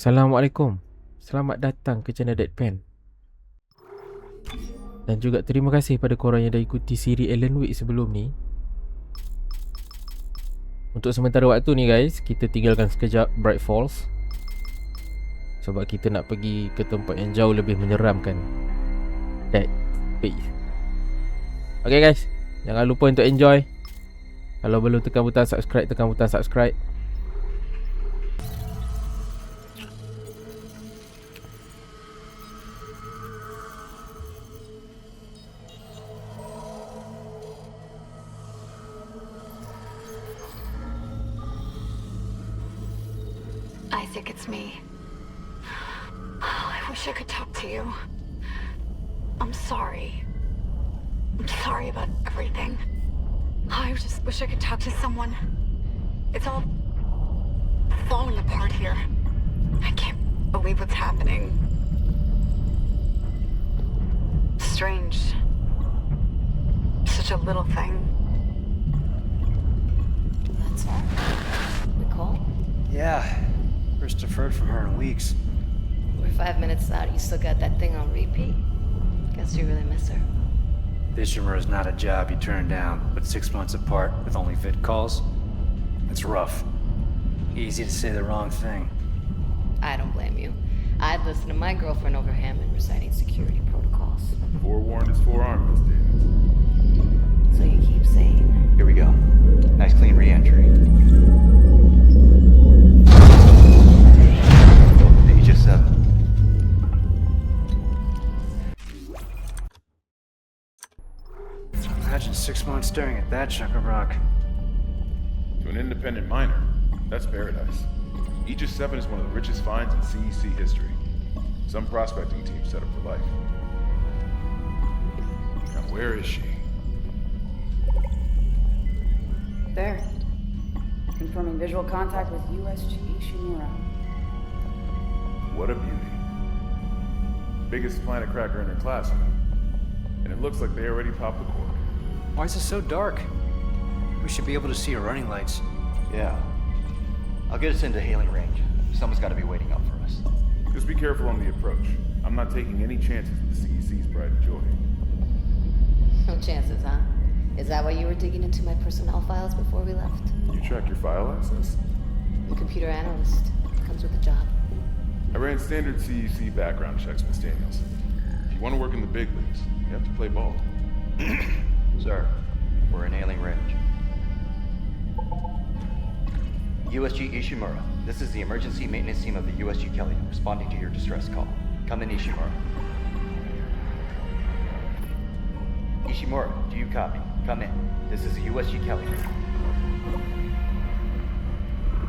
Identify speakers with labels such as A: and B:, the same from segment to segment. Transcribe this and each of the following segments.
A: Assalamualaikum. Selamat datang ke channel Deadpan. Dan juga terima kasih pada korang yang dah ikuti siri Alan Wake sebelum ni. Untuk sementara waktu ni guys, kita tinggalkan sekejap Bright Falls, sebab kita nak pergi ke tempat yang jauh lebih menyeramkan, Dead Space. Okay guys, jangan lupa untuk enjoy. Kalau belum tekan butang subscribe, tekan butang subscribe.
B: Isaac, it's me. I wish I could talk to you. I'm sorry. I'm sorry about everything. I just wish I could talk to someone. It's all falling apart here. I can't believe what's happening. Strange. Such a little thing.
C: That's all. Nicole?
D: Yeah. First deferred from her in weeks.
C: We're 5 minutes out. You still got that thing on repeat. Guess you really miss her.
D: Ishimura is not a job you turn down, but 6 months apart with only vid calls? It's rough. Easy to say the wrong thing.
C: I don't blame you. I'd listen to my girlfriend over Hammond reciting security protocols.
E: Forewarned is forearmed, Miss Davis.
C: So you keep saying.
F: Here we go. Nice clean re-entry. Aegis 7.
D: Imagine 6 months staring at that chunk of rock.
E: To an independent miner, that's paradise. Aegis 7 is one of the richest finds in CEC history. Some prospecting team set up for life. Now where is she?
G: There. Confirming visual contact with USG Ishimura.
E: What a beauty. Biggest planet cracker in her class, and it looks like they already popped the cork.
D: Why is it so dark? We should be able to see her running lights.
F: Yeah. I'll get us into hailing range. Someone's gotta be waiting up for us.
E: Just be careful on the approach. I'm not taking any chances with the CEC's pride and joy.
C: No chances, huh? Is that why you were digging into my personnel files before we left?
E: You track your file access?
C: I'm a computer analyst. Comes with the job.
E: I ran standard CEC background checks, Miss Daniels. If you want to work in the big leagues, you have to play ball.
F: Sir, we're in hailing range. USG Ishimura, this is the emergency maintenance team of the USG Kelly, responding to your distress call. Come in, Ishimura. Ishimura, do you copy? Come in. This is the USG Kelly.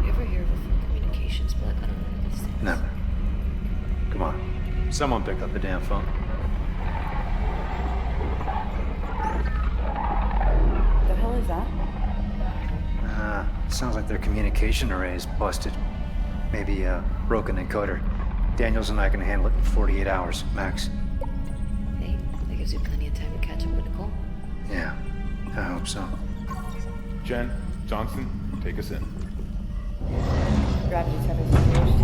C: You ever hear of a full communications bug on one of these things?
D: Never. Come on. Someone pick up the damn phone.
G: The hell is that?
D: Sounds like their communication array is busted. Maybe a broken encoder. Daniels and I can handle it in 48 hours, max.
C: Hey, that gives you plenty of time to catch up with Nicole.
D: Yeah, I hope so.
E: Jen, Johnson, take us in.
G: Gravity tethers engaged.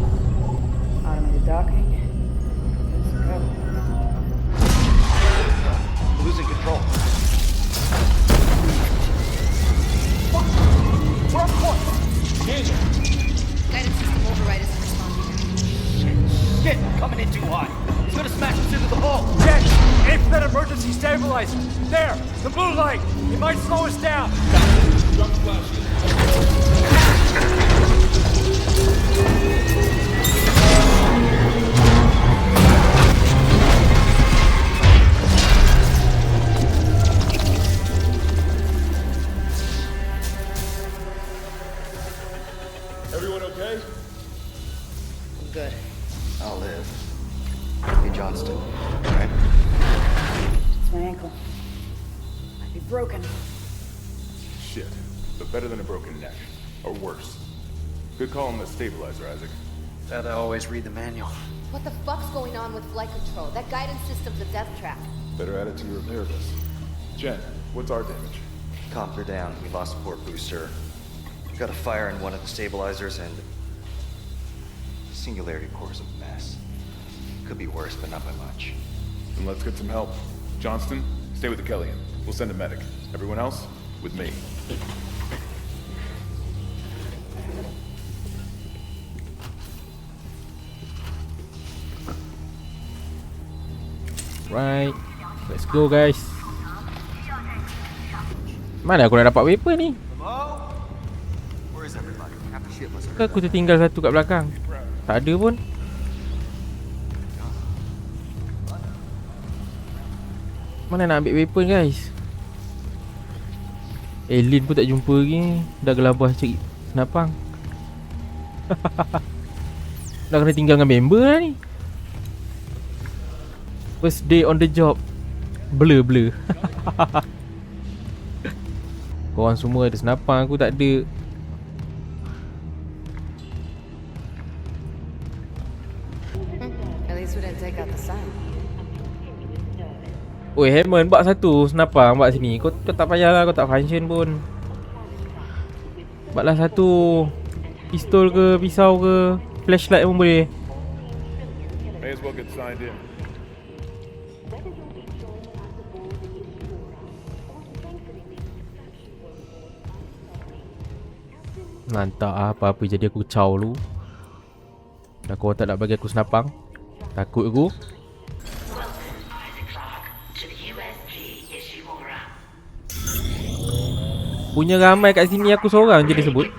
G: Automated docking. Let's go.
F: We're losing control.
H: We're on course! Danger!
C: Guidance system override isn't responding.
H: Shit! Coming in too hot! He's gonna smash us into the hull! Jen! Aim for that emergency stabilizer! There! The blue light! It might slow us down! Drop the flash. Everyone okay?
C: I'm good.
F: I'll live. Hey, Johnston. Right?
G: It's my ankle. Might be broken.
E: Shit, but better than a broken neck. Or worse. Good call on the stabilizer, Isaac.
D: Gotta always read the manual.
C: What the fuck's going on with flight control? That guidance system's a death trap.
E: Better add it to your repair list. Jen, what's our damage?
F: Comps are down. We lost a port booster. Got a fire in one of the stabilizers and Singularity Core is a mess. Could be worse, but not by much.
E: Then let's get some help. Johnston, stay with the Kellyan. We'll send a medic. Everyone else, with me.
A: Right, let's go guys. Mana aku nak dapat weapon ni?
F: Where is everybody? Half the ship must
A: Ke aku tertinggal satu kat belakang? Tak ada pun. Mana nak ambil weapon guys? Alien pun tak jumpa lagi. Dah gelabah cari senapang. Dah kena tinggal dengan member lah ni. First day on the job. Blur. Korang semua ada senapang, aku tak ada.
C: At least we didn't take out the sun.
A: Oi Hammond, bak satu senapang bak sini. Kau tak payahlah, kau tak function pun. Baklah satu. Pistol ke, pisau ke, flashlight pun boleh.
E: May as well get signed in.
A: Nantak lah, apa-apa jadi aku caw lu. Dah kau tak nak bagi aku senapang. Takut aku. Punya ramai kat sini, aku seorang je disebut.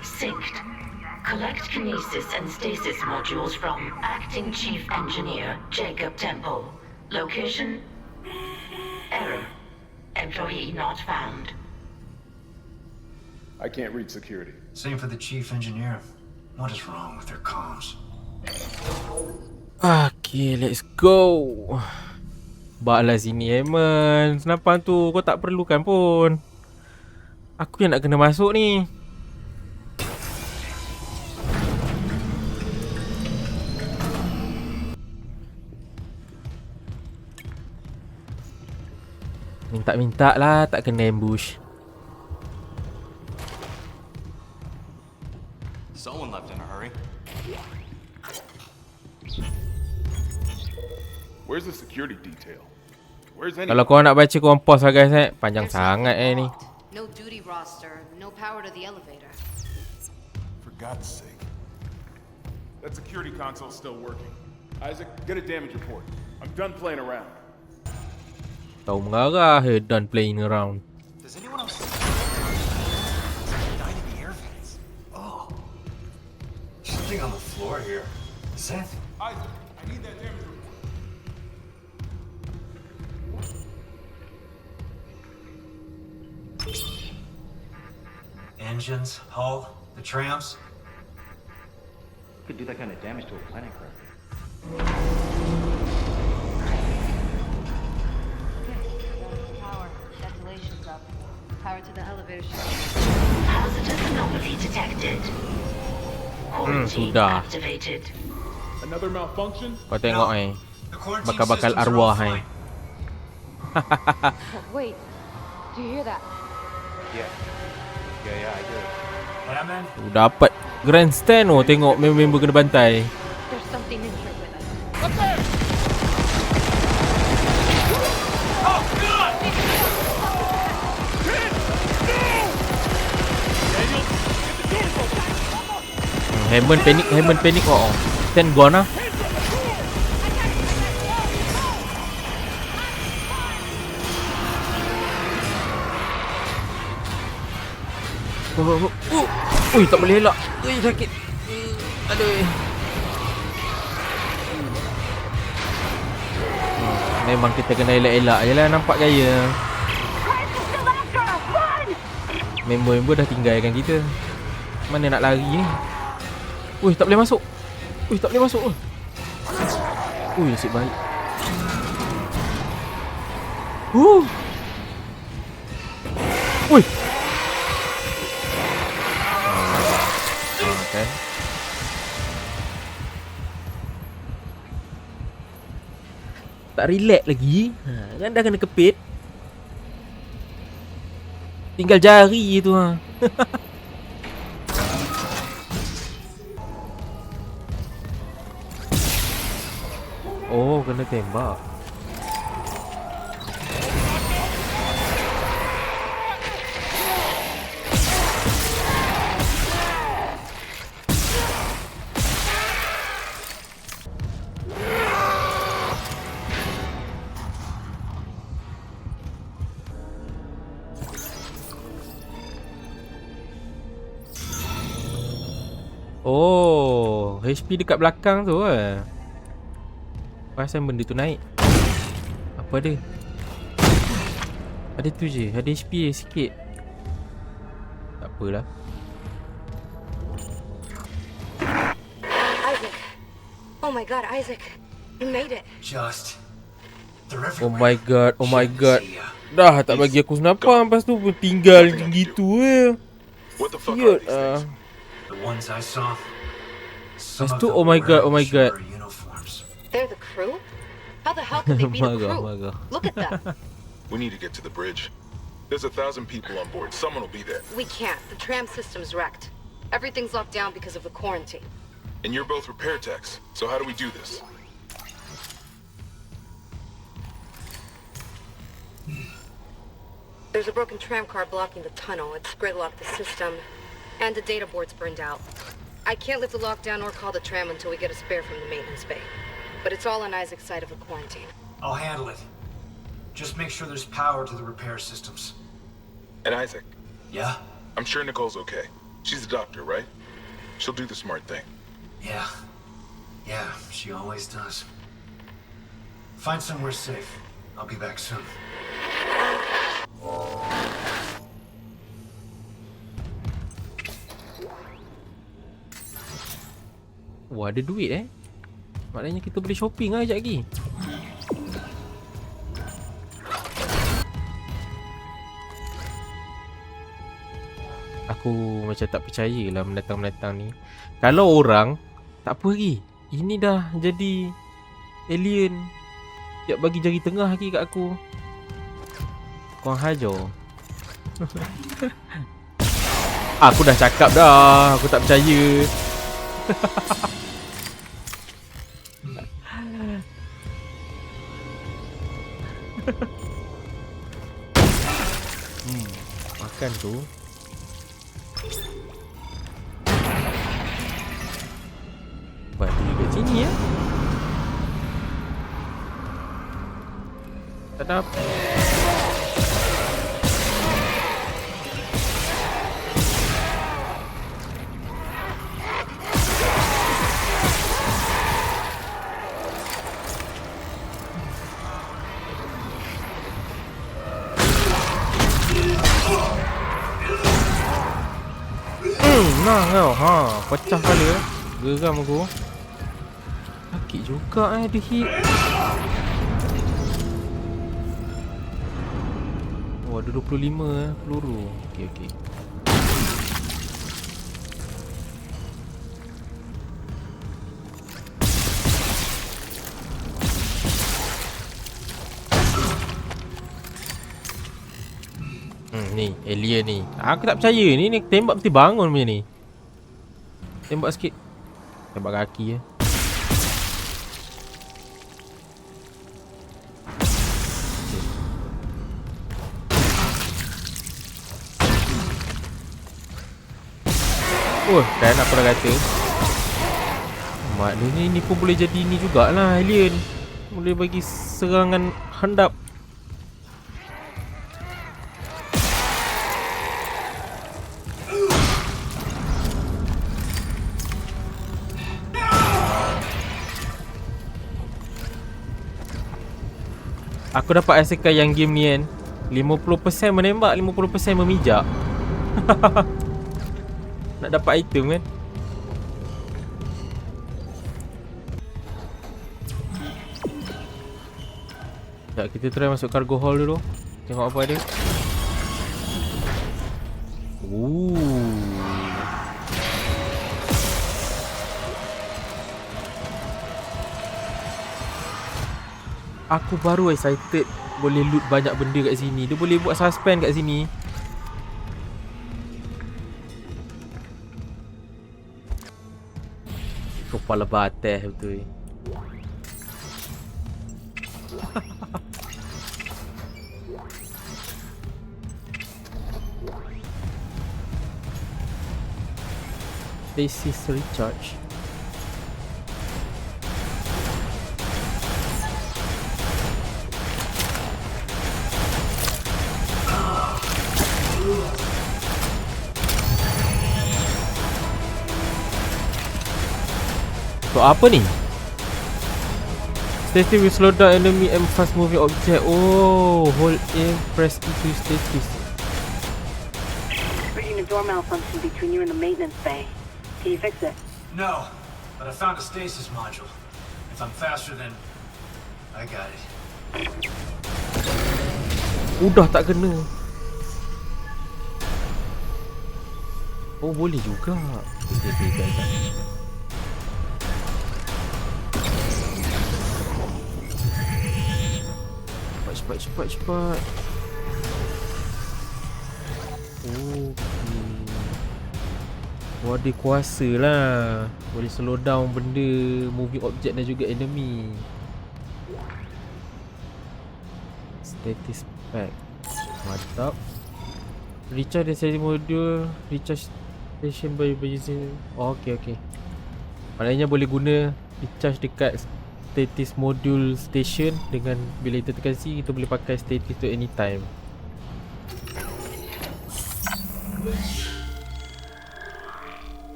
I: Collect kinesis and stasis modules from Acting Chief Engineer Jacob Temple. Location? Error. Employee not found.
E: I can't reach security.
J: Same for the chief engineer. What is wrong with their comms?
A: Okay, let's go. Baklah sini Hammond. Senapang tu kau tak perlukan pun. Aku yang nak kena masuk ni. Minta-minta lah tak kena ambush.
F: Someone left in a hurry.
E: Where's the security detail? Where's any?
A: Kalau korang nak baca, korang pause lah guys Panjang sangat ni.
C: No duty roster, no power to the elevator.
E: For God's sake. That security console's still working. Isaac, get a damage report. I'm done playing around.
A: Tahu mengarah, done playing around.
J: Does anyone else died in the air vents? Oh. Something on the floor here. Seth?
E: Isaac, I need that damage report.
J: Engines, hull, the trams.
F: Could do that kind of damage to a planet craft.
C: Power, ventilation's up. Power to the elevator shaft.
I: Hazardous anomaly detected. Quarantine
A: sudah.
I: activated.
E: Another malfunction?
A: Kau tengok
J: The quarantine
A: bakal-bakal
J: systems are
A: arwah
J: offline.
C: Wait, do you hear that?
F: Yeah, I do.
J: Hammond?
A: Dapat grandstand tengok member-member kena bantai.
C: There's something in here with us.
A: Hammond panik. Stand gone lah. Ui, tak boleh elak. Ui, sakit. Aduh. Memang kita kena elak-elak je lah. Nampak gaya. Member-member dah tinggalkan kita. Mana nak lari ni? Ui, tak boleh masuk. Ui, nasib baik. Ui. Kan? Tak relax lagi. Kan dah kena kepit. Tinggal jari tu ha. Oh, kena tembak. Oh, HP dekat belakang tu lah. Pasal benda tu naik. Apa ada? Ada tu je. Ada HP sikit. Tak apalah.
B: Isaac. Oh my god, Isaac. You made it.
J: Just. They're
A: Oh
J: everywhere.
A: my god, oh my god.
J: See ya.
A: Dah tak bagi aku senapan. Lepas tu pun tinggal gitu
E: What the fuck
A: Siot.
E: are these things?
J: The ones I saw. Some
A: Lepas
J: of
A: tu,
J: them
A: oh my god,
J: wearing
A: oh my god.
J: Ishimura uniforms.
B: They're the crew? How the hell could they be the
A: Marah,
B: crew?
A: marah.
B: Look at them.
E: We need to get to the bridge. There's 1,000 people on board. Someone will be there.
B: We can't. The tram system's wrecked. Everything's locked down because of the quarantine.
E: And you're both repair techs. So how do we do this?
B: There's a broken tram car blocking the tunnel. It's gridlocked the system. And the data board's burned out. I can't lift the lockdown or call the tram until we get a spare from the maintenance bay. But it's all on Isaac's side of the quarantine.
J: I'll handle it. Just make sure there's power to the repair systems.
E: And Isaac,
J: Yeah?
E: I'm sure Nicole's okay. She's a doctor, right? She'll do the smart thing.
J: Yeah. Yeah, she always does. Find somewhere safe. I'll be back soon.
A: Wah, ada duit Maknanya kita boleh shopping lah sekejap lagi. Aku macam tak percaya lah mendatang-mendatang ni. Kalau orang, tak apa lagi. Ini dah jadi alien. Tiap bagi jari tengah lagi kat aku. Korang hajar. Aku dah cakap dah, aku tak percaya. Makan tu. Batu kat sini Tak ada apa. Nah kau, pecah kepala geram aku. Sakit juga dia hit. Oh, ada 25 peluru. Okey. Ni alien ni. Aku tak percaya ni tembak mesti bangun punya ni. Tembak sikit. Tembak kaki Oh, kan aku dah kata. Maknanya ni pun boleh jadi ni jugalah alien. Boleh bagi serangan handap. Aku dapat rasakan yang game ni kan 50% menembak, 50% memijak. Nak dapat item kan. Sekejap, kita try masuk cargo hall dulu. Tengok apa ada. Aku baru excited boleh loot banyak benda kat sini. Dia boleh buat suspend kat sini. Kepala batas betul. Stasis recharge. So apa ni? Stasis will slow down enemy and fast moving object. Oh, hold aim, press E to stasis.
G: Reading a door malfunction between you and the maintenance bay. Can you fix it?
J: No, but I found a stasis module. If I'm faster than... I got it.
A: Udah tak kena. Oh, boleh juga. Okay. Cepat. Okay. Oh, ada kuasa lah. Boleh slow down benda, moving object dan juga enemy. Status pack. Mantap. Recharge the setting module. Recharge station by using. Oh, okay. Maknanya boleh guna recharge dekat status module station. Dengan bila kita tekan C, kita boleh pakai status tu anytime.